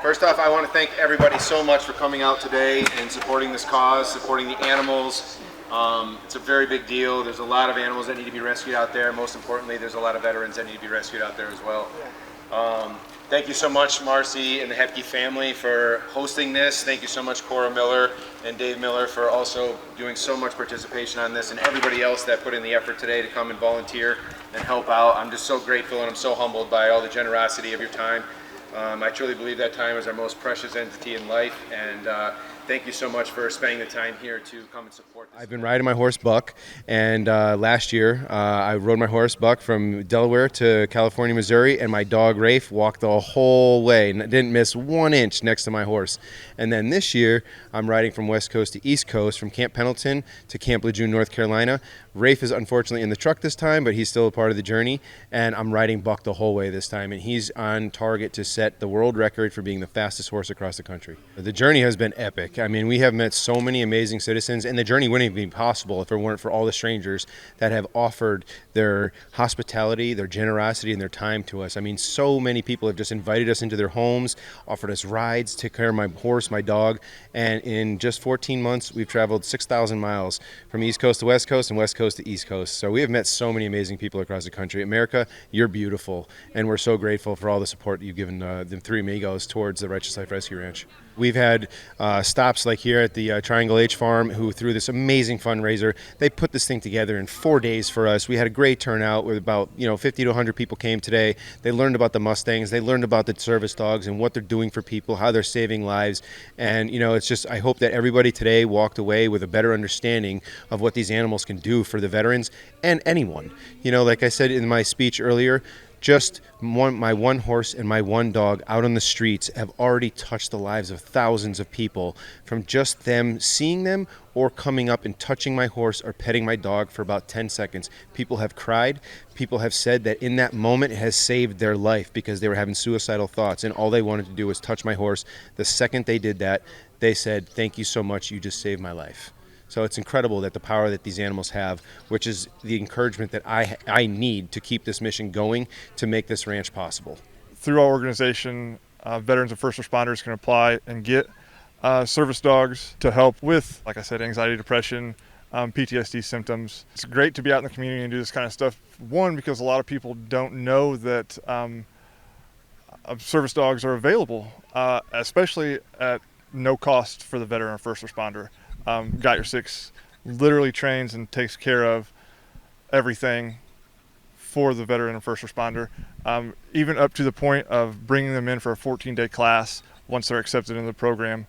First off, I want to thank everybody so much for coming out today and supporting this cause, supporting the animals. It's a very big deal. There's a lot of animals that need to be rescued out there. Most importantly, there's a lot of veterans that need to be rescued out there as well. Thank you so much, Marcy and the Hepke family, for hosting this. Thank you so much, Cora Miller and Dave Miller, for also doing so much participation on this, and everybody else that put in the effort today to come and volunteer and help out. I'm just so grateful, and I'm so humbled by all the generosity of your time. I truly believe that time is our most precious entity in life, and thank you so much for spending the time here to come and support this. I've been riding my horse Buck, and last year I rode my horse Buck from Delaware to California, Missouri, and my dog Raffe walked the whole way and didn't miss 1 inch next to my horse. And then this year I'm riding from West Coast to East Coast, from Camp Pendleton to Camp Lejeune, North Carolina. Raffe is unfortunately in the truck this time, but he's still a part of the journey, and I'm riding Buck the whole way this time, and he's on target to set the world record for being the fastest horse across the country. The journey has been epic. I mean, we have met so many amazing citizens, and the journey wouldn't even be possible if it weren't for all the strangers that have offered their hospitality, their generosity, and their time to us. I mean, so many people have just invited us into their homes, offered us rides, took care of my horse, my dog, and in just 14 months, we've traveled 6,000 miles from East Coast to West Coast and West Coast to East Coast. So we have met so many amazing people across the country. America, you're beautiful, and we're so grateful for all the support you've given the three Amigos towards the Righteous Life Rescue Ranch. We've had stops like here at the Triangle H Farm, who through this amazing fundraiser, they put this thing together in 4 days for us. We had a great turnout with about 50 to 100 people came today. They learned about the Mustangs, they learned about the service dogs and what they're doing for people, how they're saving lives. And it's just, I hope that everybody today walked away with a better understanding of what these animals can do for the veterans and anyone. Like I said in my speech earlier, just my one horse and my one dog out on the streets have already touched the lives of thousands of people, from just them seeing them or coming up and touching my horse or petting my dog for about 10 seconds. People have cried. People have said that in that moment it has saved their life because they were having suicidal thoughts, and all they wanted to do was touch my horse. The second they did that, they said, "Thank you so much, you just saved my life." So it's incredible that the power that these animals have, which is the encouragement that I need to keep this mission going to make this ranch possible. Through our organization, veterans and first responders can apply and get service dogs to help with, like I said, anxiety, depression, PTSD symptoms. It's great to be out in the community and do this kind of stuff. One, because a lot of people don't know that service dogs are available, especially at no cost for the veteran or first responder. Got Your Six literally trains and takes care of everything for the veteran and first responder, even up to the point of bringing them in for a 14-day class once they're accepted in the program,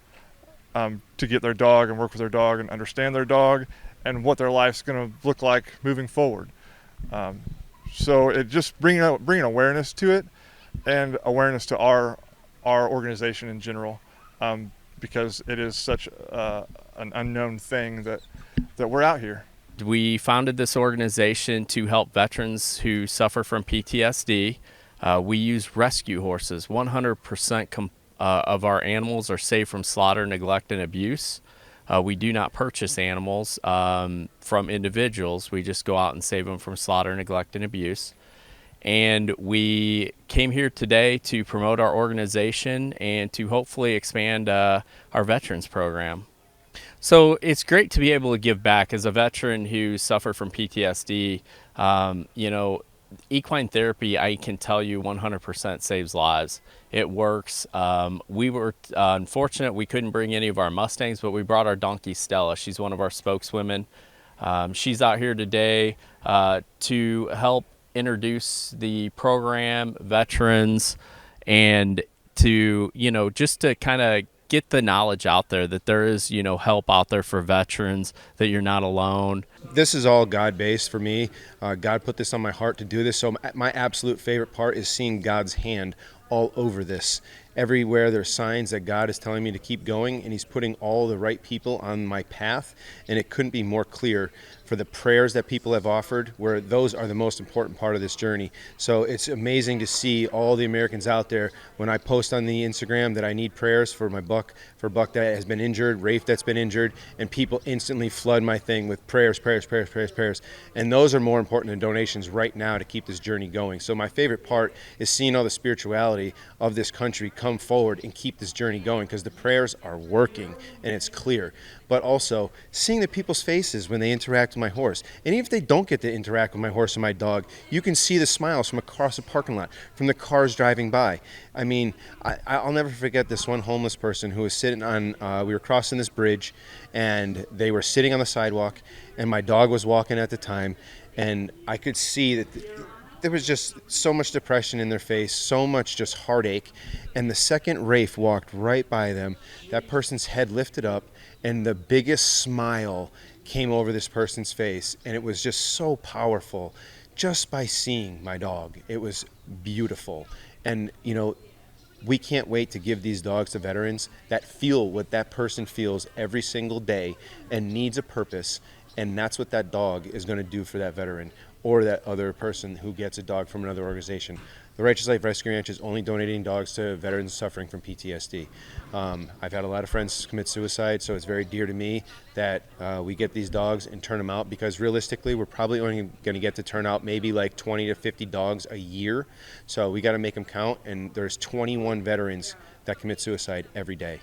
to get their dog and work with their dog and understand their dog and what their life's going to look like moving forward. So it just bringing awareness to it, and awareness to our organization in general, because it is such an unknown thing that we're out here. We founded this organization to help veterans who suffer from PTSD. We use rescue horses. 100% of our animals are saved from slaughter, neglect, and abuse. We do not purchase animals from individuals. We just go out and save them from slaughter, neglect, and abuse. And we came here today to promote our organization and to hopefully expand our veterans program. So it's great to be able to give back. As a veteran who suffered from PTSD, equine therapy, I can tell you 100% saves lives. It works. We were unfortunate we couldn't bring any of our Mustangs, but we brought our donkey Stella. She's one of our spokeswomen. She's out here today to help introduce the program, veterans, and to, just to kind of get the knowledge out there that there is, help out there for veterans, that you're not alone. This is all God-based for me. God put this on my heart to do this. So my absolute favorite part is seeing God's hand all over this. Everywhere there's signs that God is telling me to keep going, and he's putting all the right people on my path, and it couldn't be more clear for the prayers that people have offered, where those are the most important part of this journey. So it's amazing to see all the Americans out there. When I post on the Instagram that I need prayers for my Buck, for Buck that has been injured, Raffe that's been injured, and people instantly flood my thing with prayers. And those are more important than donations right now to keep this journey going. So my favorite part is seeing all the spirituality of this country come forward and keep this journey going, because the prayers are working and it's clear. But also seeing the people's faces when they interact with my horse. And even if they don't get to interact with my horse or my dog, you can see the smiles from across the parking lot, from the cars driving by. I mean, I'll never forget this one homeless person who was sitting on, we were crossing this bridge, and they were sitting on the sidewalk, and my dog was walking at the time, and I could see that there was just so much depression in their face, so much just heartache. And the second Raffe walked right by them, that person's head lifted up, and the biggest smile came over this person's face. And it was just so powerful just by seeing my dog. It was beautiful. And, you know, we can't wait to give these dogs to veterans that feel what that person feels every single day and needs a purpose. And that's what that dog is going to do for that veteran or that other person who gets a dog from another organization. The Righteous Life Rescue Ranch is only donating dogs to veterans suffering from PTSD. I've had a lot of friends commit suicide, so it's very dear to me that we get these dogs and turn them out, because realistically, we're probably only going to get to turn out maybe like 20 to 50 dogs a year. So we got to make them count, and there's 21 veterans that commit suicide every day.